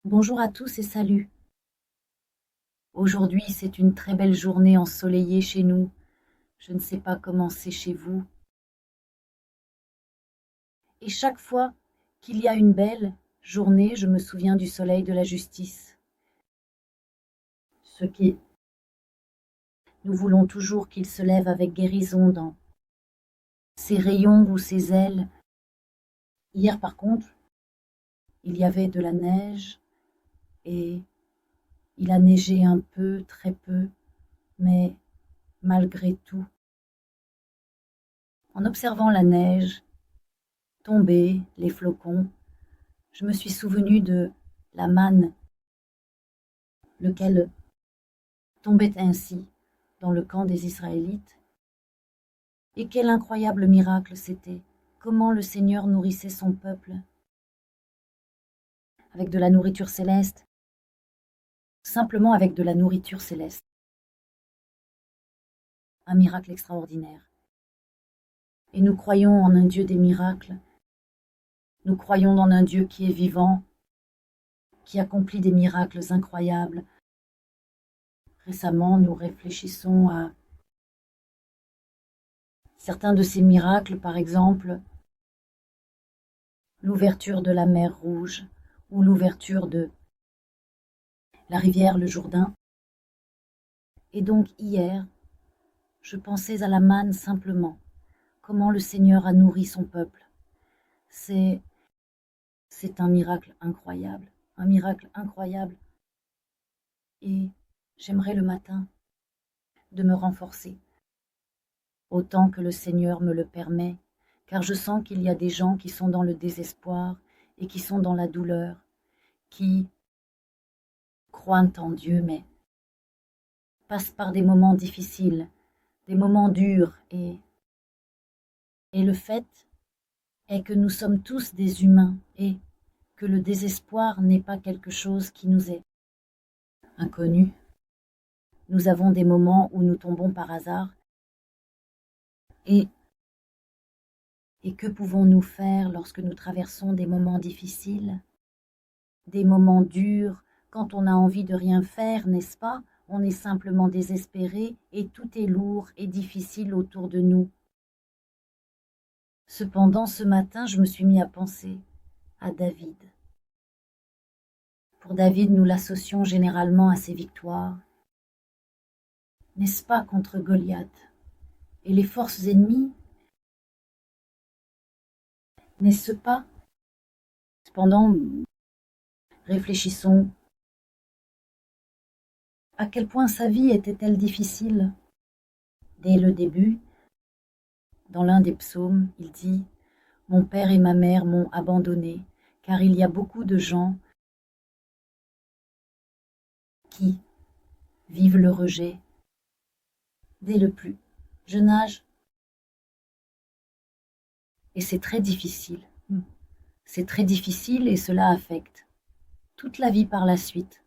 Bonjour à tous et salut. Aujourd'hui, c'est une très belle journée ensoleillée chez nous. Je ne sais pas comment c'est chez vous. Et chaque fois qu'il y a une belle journée, je me souviens du soleil de la justice. Ce qui, nous voulons toujours qu'il se lève avec guérison dans ses rayons ou ses ailes. Hier, par contre, il y avait de la neige et il a neigé un peu, très peu, mais malgré tout, en observant la neige tomber, les flocons, je me suis souvenu de la manne, lequel tombait ainsi dans le camp des Israélites. Et quel incroyable miracle c'était, comment le Seigneur nourrissait son peuple avec de la nourriture céleste, simplement avec de la nourriture céleste. Un miracle extraordinaire. Et nous croyons en un Dieu des miracles, nous croyons en un Dieu qui est vivant, qui accomplit des miracles incroyables. Récemment, nous réfléchissons à certains de ces miracles, par exemple, l'ouverture de la mer Rouge ou l'ouverture de la rivière le Jourdain. Et donc hier, je pensais à la manne simplement, comment le Seigneur a nourri son peuple. C'est un miracle incroyable, un miracle incroyable. Et j'aimerais le matin de me renforcer, autant que le Seigneur me le permet, car je sens qu'il y a des gens qui sont dans le désespoir et qui sont dans la douleur, qui croient en Dieu, mais passent par des moments difficiles, des moments durs, et le fait est que nous sommes tous des humains et que le désespoir n'est pas quelque chose qui nous est inconnu. Nous avons des moments où nous tombons par hasard et que pouvons-nous faire lorsque nous traversons des moments difficiles, des moments durs, quand on a envie de rien faire, n'est-ce pas? On est simplement désespéré et tout est lourd et difficile autour de nous. Cependant, ce matin, je me suis mis à penser à David. Pour David, nous l'associons généralement à ses victoires. N'est-ce pas contre Goliath? Et les forces ennemies? N'est-ce pas? Cependant, réfléchissons. À quel point sa vie était-elle difficile? Dès le début, dans l'un des psaumes, il dit « Mon père et ma mère m'ont abandonné, car il y a beaucoup de gens qui vivent le rejet. » Dès le plus jeune âge. Et c'est très difficile. C'est très difficile et cela affecte toute la vie par la suite.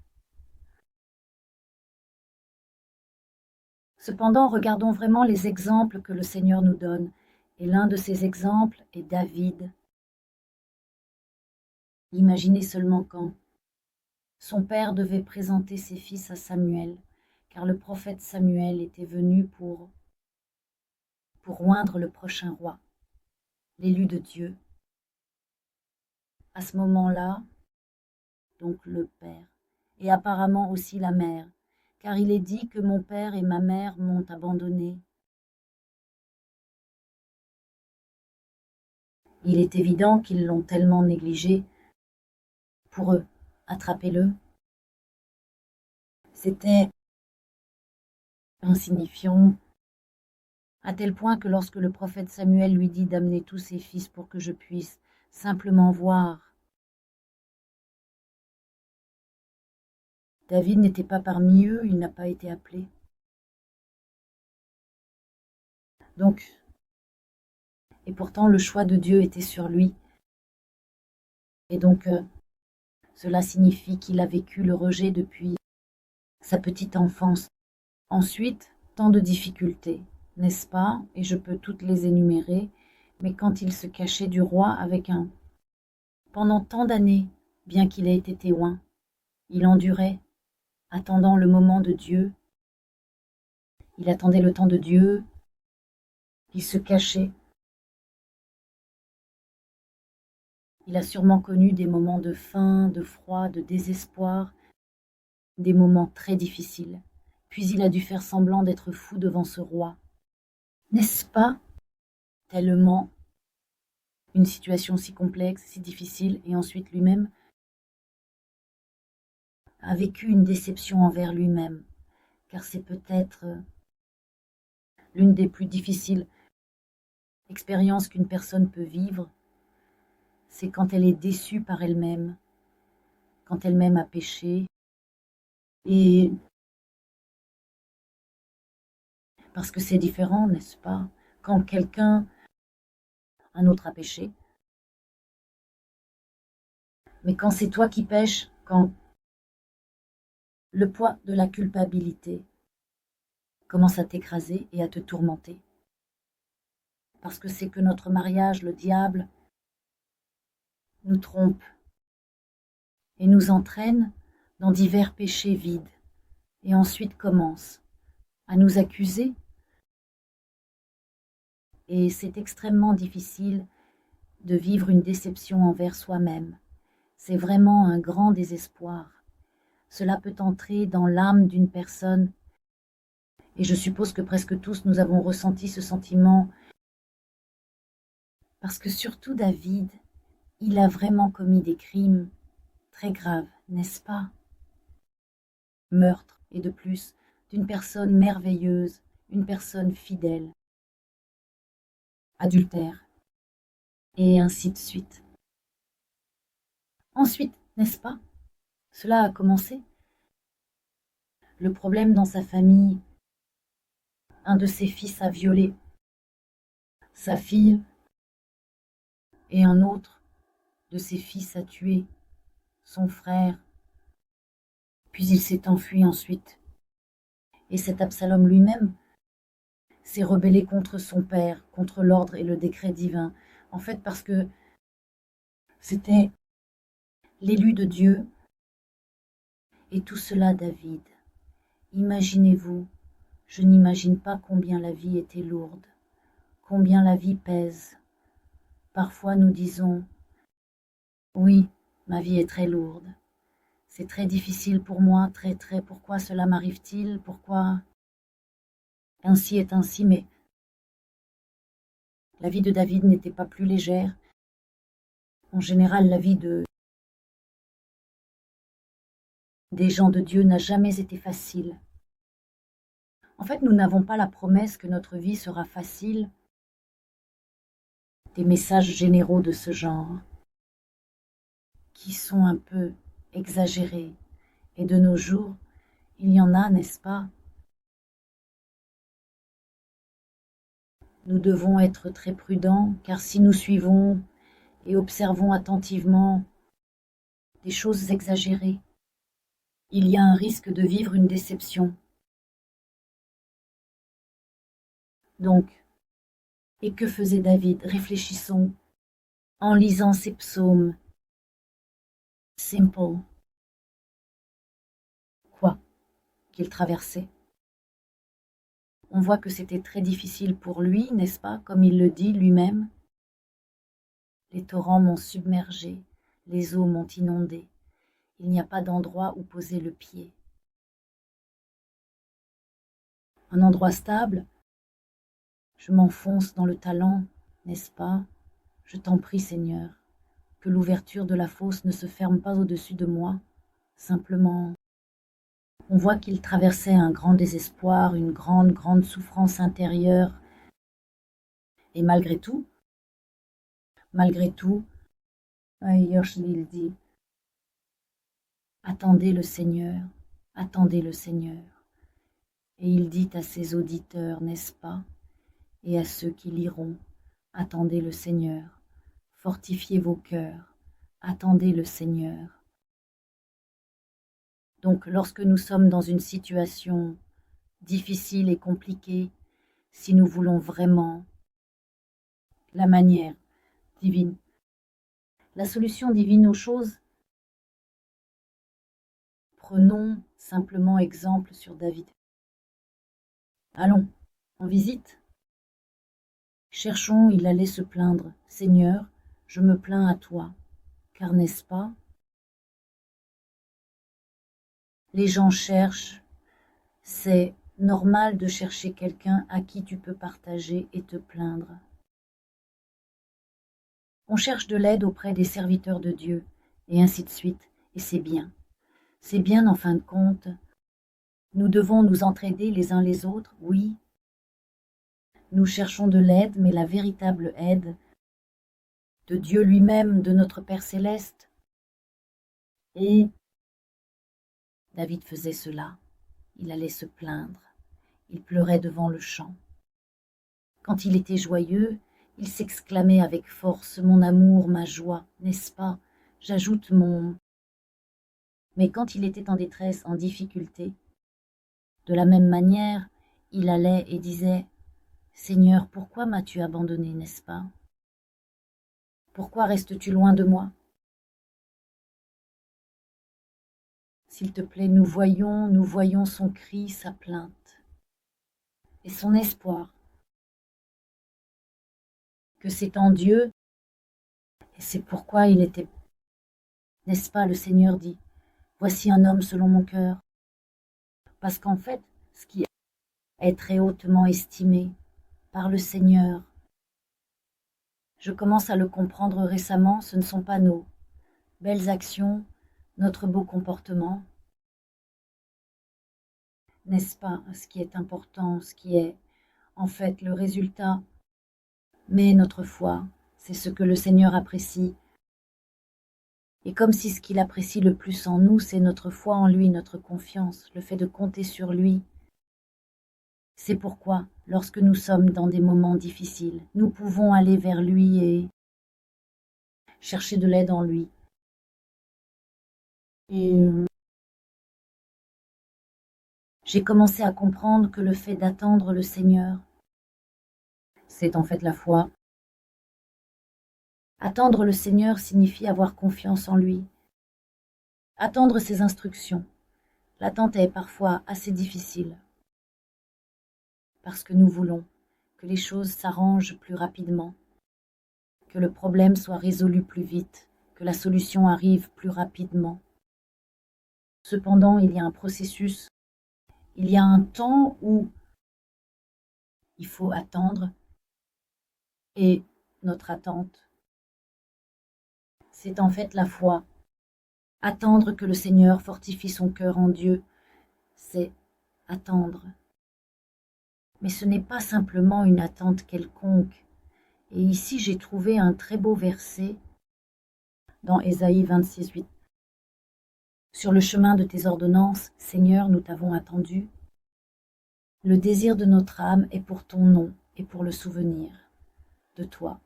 Cependant, regardons vraiment les exemples que le Seigneur nous donne. Et l'un de ces exemples est David. Imaginez seulement quand son père devait présenter ses fils à Samuel, car le prophète Samuel était venu pour oindre le prochain roi, l'élu de Dieu. À ce moment-là, donc le père, et apparemment aussi la mère, car il est dit que mon père et ma mère m'ont abandonné. Il est évident qu'ils l'ont tellement négligé. Pour eux, attrapez-le. C'était insignifiant, à tel point que lorsque le prophète Samuel lui dit d'amener tous ses fils pour que je puisse simplement voir, David n'était pas parmi eux, il n'a pas été appelé. Donc, et pourtant le choix de Dieu était sur lui. Et donc, cela signifie qu'il a vécu le rejet depuis sa petite enfance. Ensuite, tant de difficultés, n'est-ce pas? Et je peux toutes les énumérer, mais quand il se cachait du roi pendant tant d'années, bien qu'il ait été loin, Il endurait, attendant le moment de Dieu. Il attendait le temps de Dieu. Il se cachait. Il a sûrement connu des moments de faim, de froid, de désespoir, des moments très difficiles. Puis il a dû faire semblant d'être fou devant ce roi. N'est-ce pas tellement une situation si complexe, si difficile, et ensuite lui-même a vécu une déception envers lui-même, car c'est peut-être l'une des plus difficiles expériences qu'une personne peut vivre, c'est quand elle est déçue par elle-même, quand elle-même a péché, et parce que c'est différent, n'est-ce pas, quand un autre a péché, mais quand c'est toi qui pêches, quand le poids de la culpabilité commence à t'écraser et à te tourmenter, parce que c'est que notre mariage, le diable, nous trompe et nous entraîne dans divers péchés vides, et ensuite commence à nous accuser, et c'est extrêmement difficile de vivre une déception envers soi-même. C'est vraiment un grand désespoir. Cela peut entrer dans l'âme d'une personne, et je suppose que presque tous nous avons ressenti ce sentiment, parce que surtout David, il a vraiment commis des crimes très graves, n'est-ce pas? Meurtre, et de plus, d'une personne merveilleuse, une personne fidèle, adultère, et ainsi de suite. Ensuite, n'est-ce pas? Cela a commencé. Le problème dans sa famille, un de ses fils a violé sa fille, et un autre de ses fils a tué son frère, puis il s'est enfui ensuite. Et cet Absalom lui-même s'est rebellé contre son père, contre l'ordre et le décret divin, en fait parce que c'était l'élu de Dieu, et tout cela David. Imaginez-vous, je n'imagine pas combien la vie était lourde, combien la vie pèse. Parfois nous disons, oui, ma vie est très lourde, c'est très difficile pour moi, très, pourquoi cela m'arrive-t-il, pourquoi ainsi est ainsi, mais la vie de David n'était pas plus légère. En général, la vie des gens de Dieu n'a jamais été facile. En fait, nous n'avons pas la promesse que notre vie sera facile. Des messages généraux de ce genre, qui sont un peu exagérés. Et de nos jours, il y en a, n'est-ce pas? Nous devons être très prudents, car si nous suivons et observons attentivement des choses exagérées, il y a un risque de vivre une déception. Donc, et que faisait David? Réfléchissons en lisant ces psaumes. Simple. Quoi qu'il traversait. On voit que c'était très difficile pour lui, n'est-ce pas, comme il le dit lui-même. Les torrents m'ont submergé, les eaux m'ont inondé. Il n'y a pas d'endroit où poser le pied. Un endroit stable, je m'enfonce dans le talent, n'est-ce pas? Je t'en prie, Seigneur, que l'ouverture de la fosse ne se ferme pas au-dessus de moi. Simplement, on voit qu'il traversait un grand désespoir, une grande souffrance intérieure. Et malgré tout, Yoshli dit, attendez le Seigneur, attendez le Seigneur. Et il dit à ses auditeurs, n'est-ce pas, et à ceux qui liront, attendez le Seigneur, fortifiez vos cœurs, attendez le Seigneur. Donc lorsque nous sommes dans une situation difficile et compliquée, si nous voulons vraiment la manière divine, la solution divine aux choses, Prenons simplement exemple sur David. Allons, en visite. Cherchons, il allait se plaindre. Seigneur, je me plains à toi, car n'est-ce pas? Les gens cherchent, c'est normal de chercher quelqu'un à qui tu peux partager et te plaindre. On cherche de l'aide auprès des serviteurs de Dieu, et ainsi de suite, et c'est bien. C'est bien en fin de compte. Nous devons nous entraider les uns les autres, oui. Nous cherchons de l'aide, mais la véritable aide de Dieu lui-même, de notre Père céleste. Et David faisait cela. Il allait se plaindre. Il pleurait devant le champ. Quand il était joyeux, il s'exclamait avec force, mon amour, ma joie, n'est-ce pas? J'ajoute mon... Mais quand il était en détresse, en difficulté, de la même manière, il allait et disait, Seigneur, pourquoi m'as-tu abandonné, n'est-ce pas? Pourquoi restes-tu loin de moi? S'il te plaît, nous voyons son cri, sa plainte, et son espoir, que c'est en Dieu, et c'est pourquoi il était, n'est-ce pas, le Seigneur dit, voici un homme selon mon cœur, parce qu'en fait, ce qui est très hautement estimé par le Seigneur, je commence à le comprendre récemment, ce ne sont pas nos belles actions, notre beau comportement, n'est-ce pas, ce qui est important, ce qui est en fait le résultat, mais notre foi, c'est ce que le Seigneur apprécie. Et comme si ce qu'il apprécie le plus en nous, c'est notre foi en lui, notre confiance, le fait de compter sur lui. C'est pourquoi, lorsque nous sommes dans des moments difficiles, nous pouvons aller vers lui et chercher de l'aide en lui. Et j'ai commencé à comprendre que le fait d'attendre le Seigneur, c'est en fait la foi. Attendre le Seigneur signifie avoir confiance en lui. Attendre ses instructions. L'attente est parfois assez difficile. Parce que nous voulons que les choses s'arrangent plus rapidement, que le problème soit résolu plus vite, que la solution arrive plus rapidement. Cependant, il y a un processus, il y a un temps où il faut attendre, et notre attente, c'est en fait la foi. Attendre que le Seigneur fortifie son cœur en Dieu, c'est attendre. Mais ce n'est pas simplement une attente quelconque. Et ici, j'ai trouvé un très beau verset dans Ésaïe 26:8. Sur le chemin de tes ordonnances, Seigneur, nous t'avons attendu. Le désir de notre âme est pour ton nom et pour le souvenir de toi.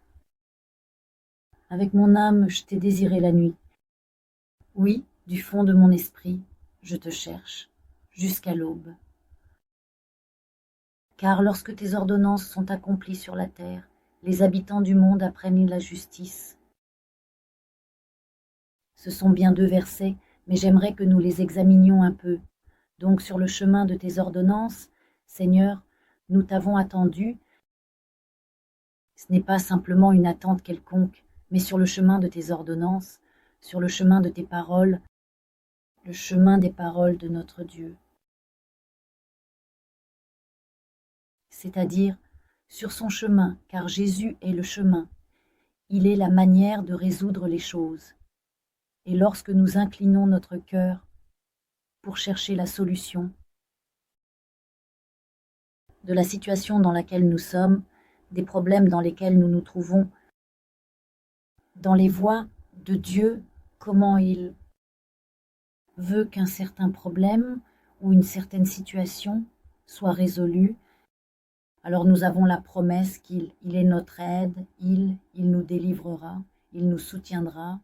Avec mon âme, je t'ai désiré la nuit. Oui, du fond de mon esprit, je te cherche, jusqu'à l'aube. Car lorsque tes ordonnances sont accomplies sur la terre, les habitants du monde apprennent la justice. Ce sont bien 2 versets, mais j'aimerais que nous les examinions un peu. Donc sur le chemin de tes ordonnances, Seigneur, nous t'avons attendu. Ce n'est pas simplement une attente quelconque, mais sur le chemin de tes ordonnances, sur le chemin de tes paroles, le chemin des paroles de notre Dieu. C'est-à-dire sur son chemin, car Jésus est le chemin. Il est la manière de résoudre les choses. Et lorsque nous inclinons notre cœur pour chercher la solution de la situation dans laquelle nous sommes, des problèmes dans lesquels nous nous trouvons, dans les voies de Dieu, comment il veut qu'un certain problème ou une certaine situation soit résolue, alors nous avons la promesse qu'il est notre aide, il nous délivrera, il nous soutiendra.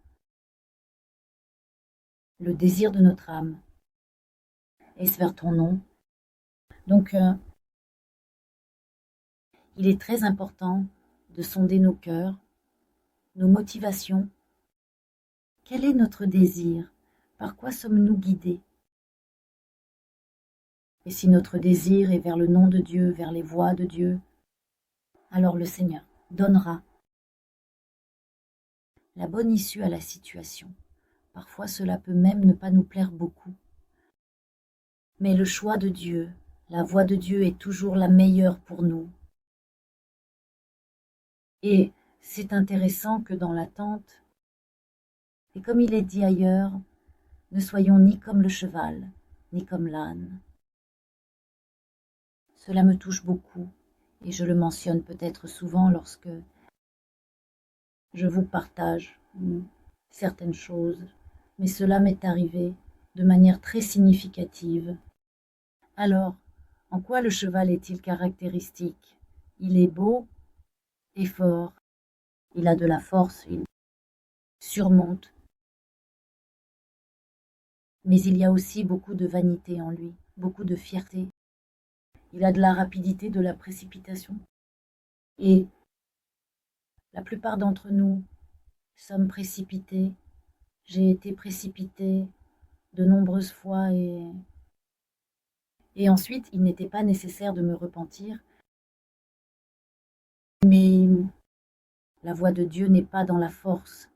Le désir de notre âme est vers ton nom. Donc, il est très important de sonder nos cœurs, nos motivations. Quel est notre désir? Par quoi sommes-nous guidés? Et si notre désir est vers le nom de Dieu, vers les voies de Dieu, alors le Seigneur donnera la bonne issue à la situation. Parfois cela peut même ne pas nous plaire beaucoup. Mais le choix de Dieu, la voie de Dieu est toujours la meilleure pour nous. Et c'est intéressant que dans l'attente, et comme il est dit ailleurs, ne soyons ni comme le cheval, ni comme l'âne. Cela me touche beaucoup, et je le mentionne peut-être souvent lorsque je vous partage certaines choses, mais cela m'est arrivé de manière très significative. Alors, en quoi le cheval est-il caractéristique? Il est beau et fort, il a de la force, il surmonte, mais il y a aussi beaucoup de vanité en lui, beaucoup de fierté. Il a de la rapidité, de la précipitation. Et la plupart d'entre nous sommes précipités. J'ai été précipitée de nombreuses fois et ensuite il n'était pas nécessaire de me repentir. Mais la voix de Dieu n'est pas dans la force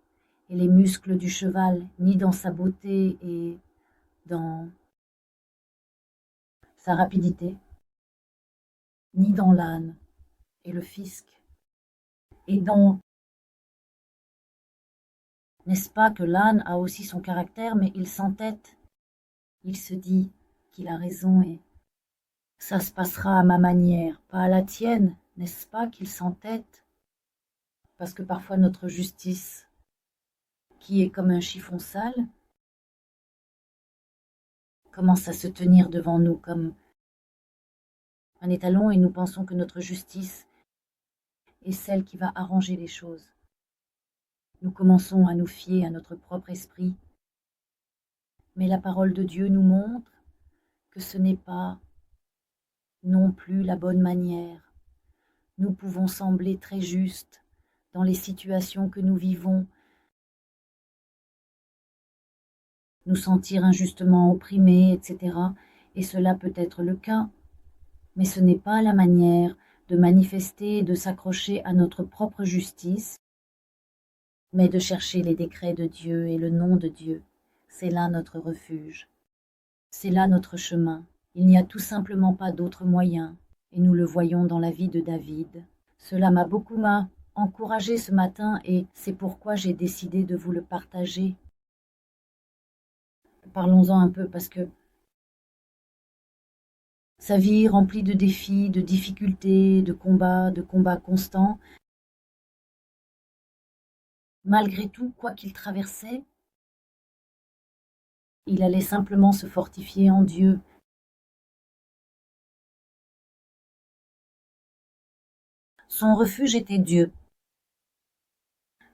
et les muscles du cheval, ni dans sa beauté et dans sa rapidité, ni dans l'âne et le fisc. Et dans, n'est-ce pas que l'âne a aussi son caractère, mais il s'entête. Il se dit qu'il a raison et ça se passera à ma manière, pas à la tienne, n'est-ce pas qu'il s'entête? Parce que parfois notre justice, qui est comme un chiffon sale, commence à se tenir devant nous comme un étalon et nous pensons que notre justice est celle qui va arranger les choses. Nous commençons à nous fier à notre propre esprit, mais la parole de Dieu nous montre que ce n'est pas non plus la bonne manière. Nous pouvons sembler très justes dans les situations que nous vivons, nous sentir injustement opprimés, etc. Et cela peut être le cas, mais ce n'est pas la manière de manifester et de s'accrocher à notre propre justice, mais de chercher les décrets de Dieu et le nom de Dieu. C'est là notre refuge. C'est là notre chemin. Il n'y a tout simplement pas d'autre moyen, et nous le voyons dans la vie de David. Cela m'a beaucoup encouragé ce matin et c'est pourquoi j'ai décidé de vous le partager. Parlons-en un peu parce que sa vie remplie de défis, de difficultés, de combats constants, malgré tout, quoi qu'il traversait, il allait simplement se fortifier en Dieu. Son refuge était Dieu.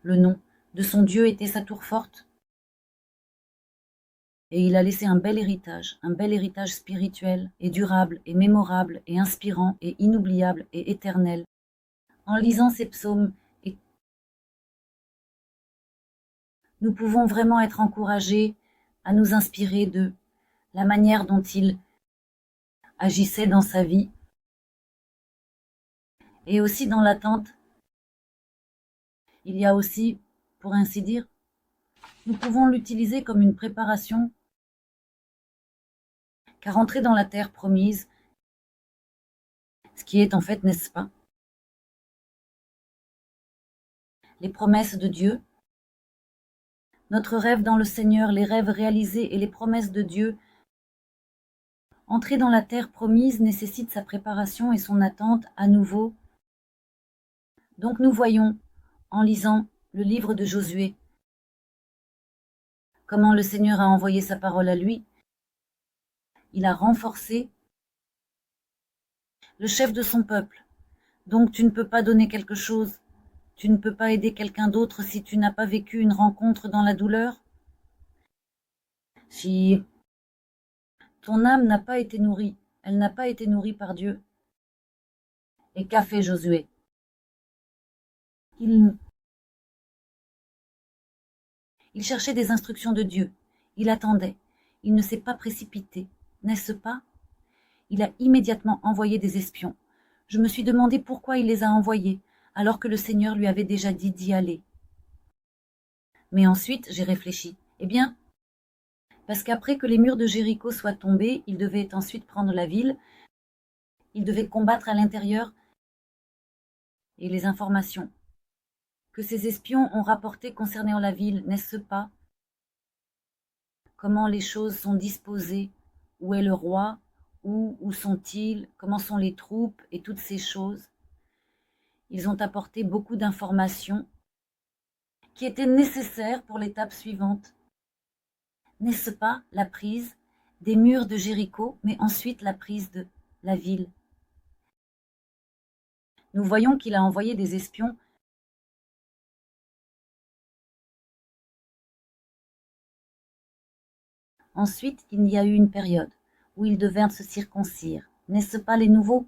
Le nom de son Dieu était sa tour forte. Et il a laissé un bel héritage spirituel et durable et mémorable et inspirant et inoubliable et éternel. En lisant ces psaumes, nous pouvons vraiment être encouragés à nous inspirer de la manière dont il agissait dans sa vie et aussi dans l'attente. Il y a aussi, pour ainsi dire, nous pouvons l'utiliser comme une préparation, car entrer dans la terre promise, ce qui est en fait, n'est-ce pas, les promesses de Dieu, notre rêve dans le Seigneur, les rêves réalisés et les promesses de Dieu. Entrer dans la terre promise nécessite sa préparation et son attente à nouveau. Donc nous voyons, en lisant le livre de Josué, comment le Seigneur a envoyé sa parole à lui. Il a renforcé le chef de son peuple. Donc tu ne peux pas donner quelque chose, tu ne peux pas aider quelqu'un d'autre si tu n'as pas vécu une rencontre dans la douleur. Si ton âme n'a pas été nourrie, elle n'a pas été nourrie par Dieu. Et qu'a fait Josué? Il cherchait des instructions de Dieu. Il attendait. Il ne s'est pas précipité, n'est-ce pas? il a immédiatement envoyé des espions. Je me suis demandé pourquoi il les a envoyés, alors que le Seigneur lui avait déjà dit d'y aller. Mais ensuite, j'ai réfléchi. Eh bien, parce qu'après que les murs de Jéricho soient tombés, il devait ensuite prendre la ville, il devait combattre à l'intérieur, et les informations que ces espions ont rapportées concernant la ville, n'est-ce pas? Comment les choses sont disposées? Où est le roi? Où sont-ils? Comment sont les troupes? Et toutes ces choses. Ils ont apporté beaucoup d'informations qui étaient nécessaires pour l'étape suivante. N'est-ce pas la prise des murs de Jéricho, mais ensuite la prise de la ville? Nous voyons qu'il a envoyé des espions. Ensuite, il y a eu une période où ils devinrent se circoncire. N'est-ce pas les nouveaux?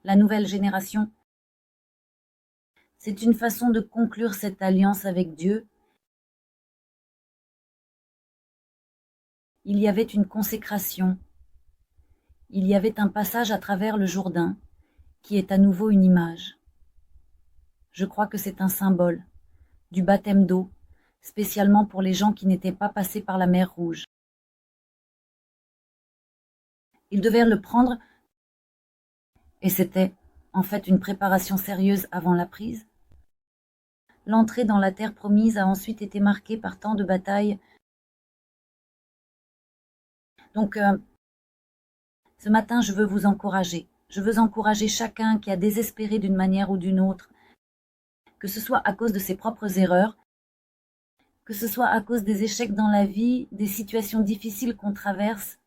La nouvelle génération. C'est une façon de conclure cette alliance avec Dieu. Il y avait une consécration. Il y avait un passage à travers le Jourdain, qui est à nouveau une image. Je crois que c'est un symbole du baptême d'eau, spécialement pour les gens qui n'étaient pas passés par la mer Rouge. Ils devaient le prendre, et c'était en fait une préparation sérieuse avant la prise. L'entrée dans la terre promise a ensuite été marquée par tant de batailles. Donc, ce matin, je veux vous encourager. Je veux encourager chacun qui a désespéré d'une manière ou d'une autre, que ce soit à cause de ses propres erreurs, que ce soit à cause des échecs dans la vie, des situations difficiles qu'on traverse,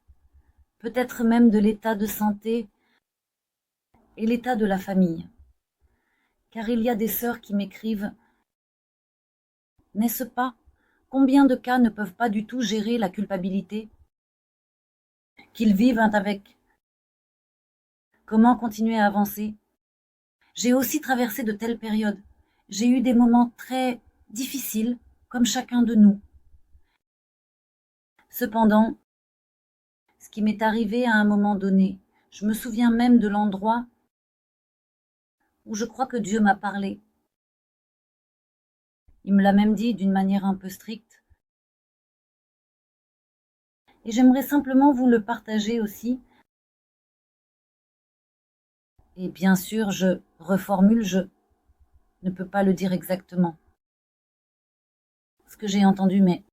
peut-être même de l'état de santé et l'état de la famille. Car il y a des sœurs qui m'écrivent, n'est-ce pas? Combien de cas ne peuvent pas du tout gérer la culpabilité qu'ils vivent avec? Comment continuer à avancer? J'ai aussi traversé de telles périodes. J'ai eu des moments très difficiles, comme chacun de nous. Cependant, ce qui m'est arrivé à un moment donné, je me souviens même de l'endroit où je crois que Dieu m'a parlé. Il me l'a même dit d'une manière un peu stricte. Et j'aimerais simplement vous le partager aussi. Et bien sûr, je reformule, je ne peux pas le dire exactement. Ce que j'ai entendu, mais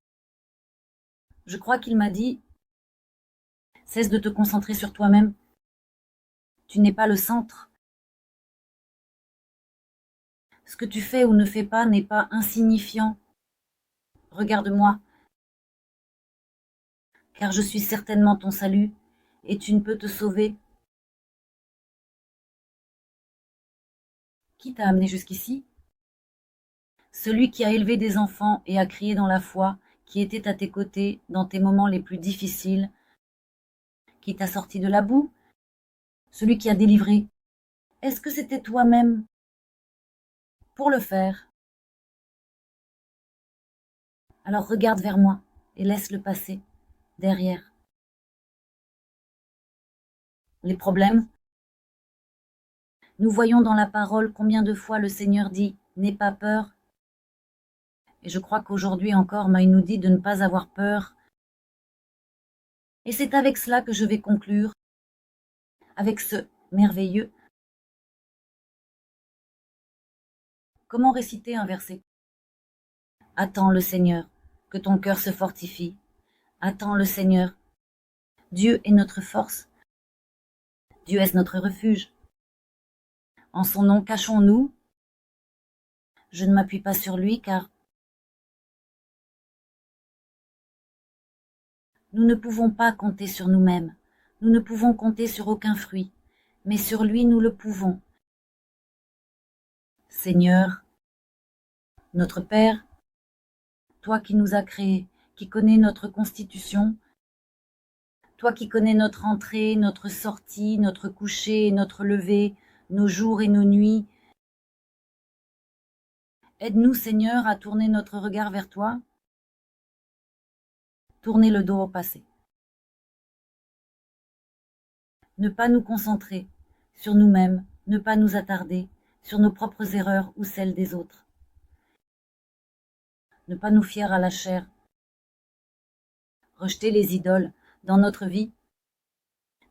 je crois qu'il m'a dit, cesse de te concentrer sur toi-même. Tu n'es pas le centre. Ce que tu fais ou ne fais pas n'est pas insignifiant. Regarde-moi, car je suis certainement ton salut, et tu ne peux te sauver. Qui t'a amené jusqu'ici? Celui qui a élevé des enfants et a crié dans la foi, qui était à tes côtés dans tes moments les plus difficiles, qui t'a sorti de la boue, celui qui a délivré. Est-ce que c'était toi-même pour le faire? Alors regarde vers moi et laisse-le passer derrière. Les problèmes? Nous voyons dans la parole combien de fois le Seigneur dit « N'aie pas peur ». Et je crois qu'aujourd'hui encore, il nous dit de ne pas avoir peur. Et c'est avec cela que je vais conclure, avec ce merveilleux. Comment réciter un verset? Attends le Seigneur, que ton cœur se fortifie. Attends le Seigneur. Dieu est notre force. Dieu est notre refuge. En son nom, cachons-nous. Je ne m'appuie pas sur lui car nous ne pouvons pas compter sur nous-mêmes. Nous ne pouvons compter sur aucun fruit, mais sur lui nous le pouvons. Seigneur, notre Père, toi qui nous as créés, qui connais notre constitution, toi qui connais notre entrée, notre sortie, notre coucher et notre lever, nos jours et nos nuits, aide-nous, Seigneur, à tourner notre regard vers toi, tourner le dos au passé. ne pas nous concentrer sur nous-mêmes, ne pas nous attarder sur nos propres erreurs ou celles des autres. Ne pas nous fier à la chair, rejeter les idoles dans notre vie,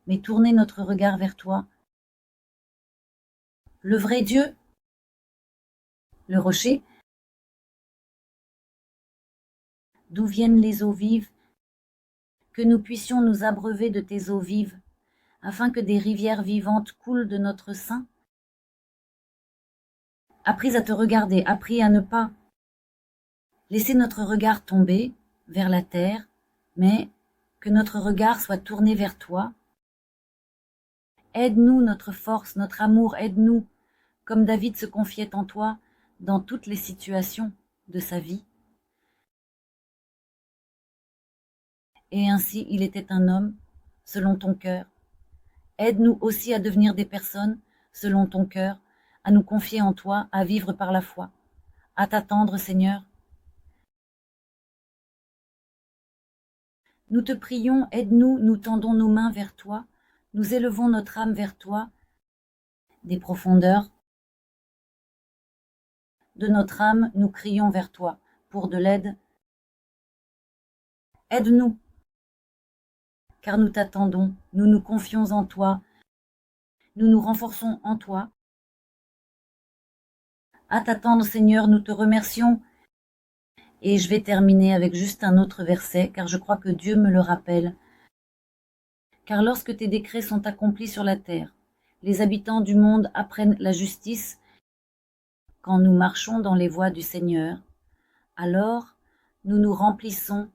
mais tourner notre regard vers toi, le vrai Dieu, le rocher, d'où viennent les eaux vives, que nous puissions nous abreuver de tes eaux vives, afin que des rivières vivantes coulent de notre sein. Appris à te regarder, appris à ne pas laisser notre regard tomber vers la terre, mais que notre regard soit tourné vers toi. Aide-nous, notre force, notre amour, aide-nous, comme David se confiait en toi dans toutes les situations de sa vie. Et ainsi il était un homme, selon ton cœur. Aide-nous aussi à devenir des personnes, selon ton cœur, à nous confier en toi, à vivre par la foi, à t'attendre, Seigneur. Nous te prions, aide-nous, nous tendons nos mains vers toi, nous élevons notre âme vers toi, des profondeurs de notre âme, nous crions vers toi pour de l'aide. Aide-nous, car nous t'attendons, nous nous confions en toi, nous nous renforçons en toi. À t'attendre, Seigneur, nous te remercions. Et je vais terminer avec juste un autre verset, car je crois que Dieu me le rappelle. Car lorsque tes décrets sont accomplis sur la terre, les habitants du monde apprennent la justice. Quand nous marchons dans les voies du Seigneur, alors nous nous remplissons,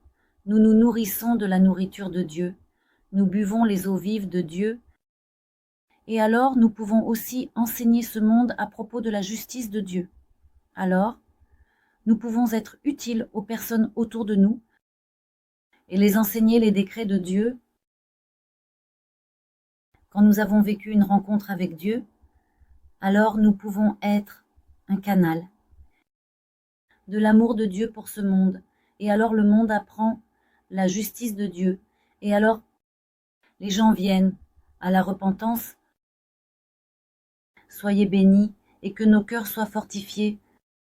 nous nous nourrissons de la nourriture de Dieu, nous buvons les eaux vives de Dieu, et alors nous pouvons aussi enseigner ce monde à propos de la justice de Dieu. Alors, nous pouvons être utiles aux personnes autour de nous et les enseigner les décrets de Dieu. Quand nous avons vécu une rencontre avec Dieu, alors nous pouvons être un canal de l'amour de Dieu pour ce monde. Et alors le monde apprend la justice de Dieu. Et alors les gens viennent à la repentance. Soyez bénis et que nos cœurs soient fortifiés